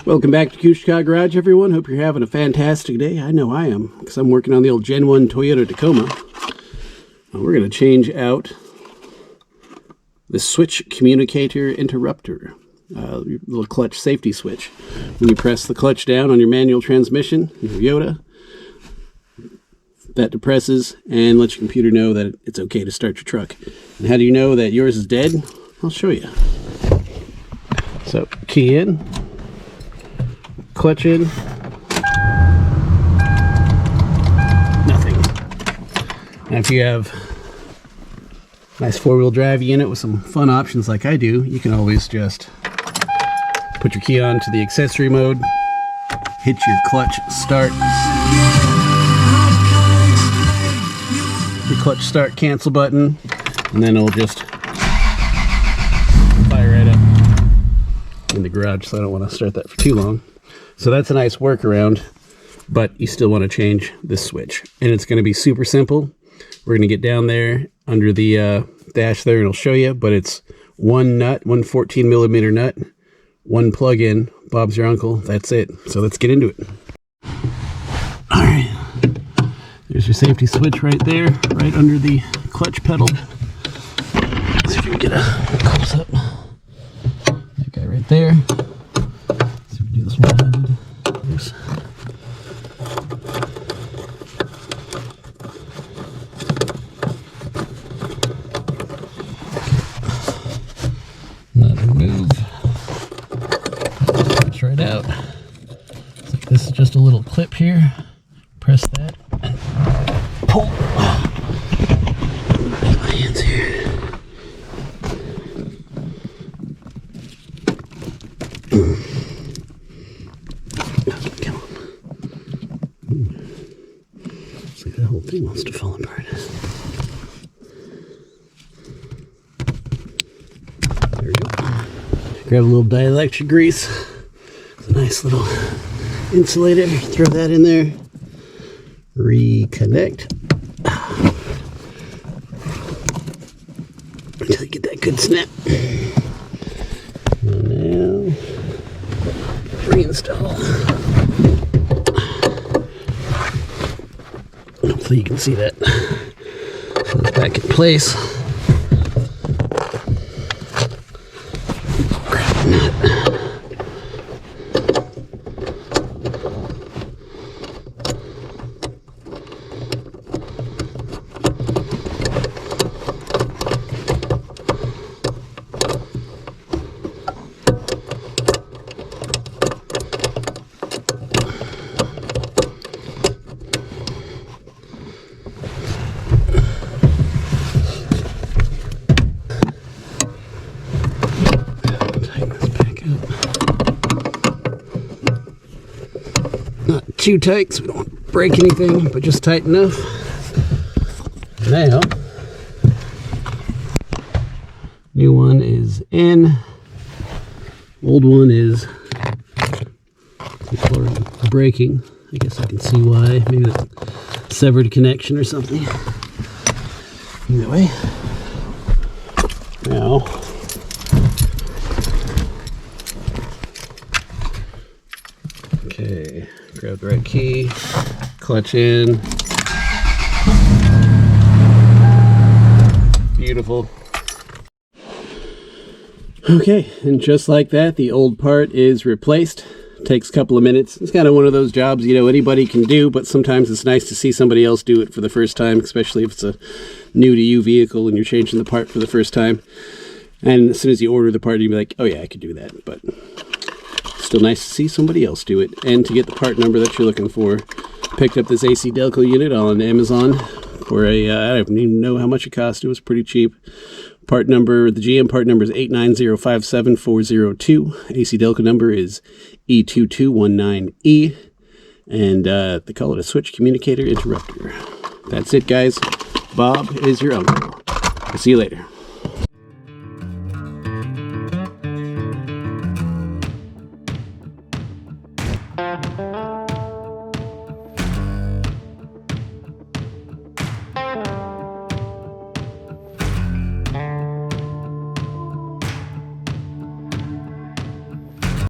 Welcome back to Kushka Garage, everyone. Hope you're having a fantastic day. I know I am, because I'm working on the old Gen 1 Toyota Tacoma. We're going to change out the switch communicator interrupter, little clutch safety switch. When you press the clutch down on your manual transmission, your Toyota, that depresses and lets your computer know that it's okay to start your truck. And how do you know that yours is dead? I'll show you. So, key in. Clutch in. Nothing. Now if you have a nice four-wheel drive unit with some fun options like I do, you can always just put your key on to the accessory mode, hit your clutch start, your clutch start cancel button, and then it'll just fire right up in the garage, so I don't want to start that for too long. So that's a nice workaround, but you still want to change this switch. And it's going to be super simple. We're going to get down there under the dash there and it'll show you, but it's one nut, one 14 millimeter nut, one plug-in, Bob's your uncle, that's it. So let's get into it. All right, there's your safety switch right there, right under the clutch pedal. Let's see if we can get a close up. That guy right there. Do this one-handed. Oops. Another move. Switch right out. It's like this is just a little clip here. Press that and pull. Get my hands here. The whole thing wants to fall apart. There we go. Grab a little dielectric grease. It's a nice little insulator. Throw that in there. Reconnect. Until you get that good snap. And now reinstall. Hopefully you can see that. So it's back in place. Grab a nut. Not too tight so we don't want to break anything, but just tight enough. Now, new one is in, old one is breaking. I guess I can see why. Maybe that severed connection or something. Either way. Now, okay, grab the right key, clutch in. Beautiful. Okay, and just like that, the old part is replaced. Takes a couple of minutes. It's kind of one of those jobs, you know, anybody can do, but sometimes it's nice to see somebody else do it for the first time, especially if it's a new to you vehicle and you're changing the part for the first time. And as soon as you order the part, you'll be like, oh yeah, I could do that. But still nice to see somebody else do it. And to get the part number that you're looking for, picked up this AC Delco unit on Amazon for a, I don't even know how much it cost. It was pretty cheap. Part number, the GM part number is 89057-402. AC Delco number is E2219E. And they call it a switch communicator interrupter. That's it, guys. Bob is your uncle. I'll see you later.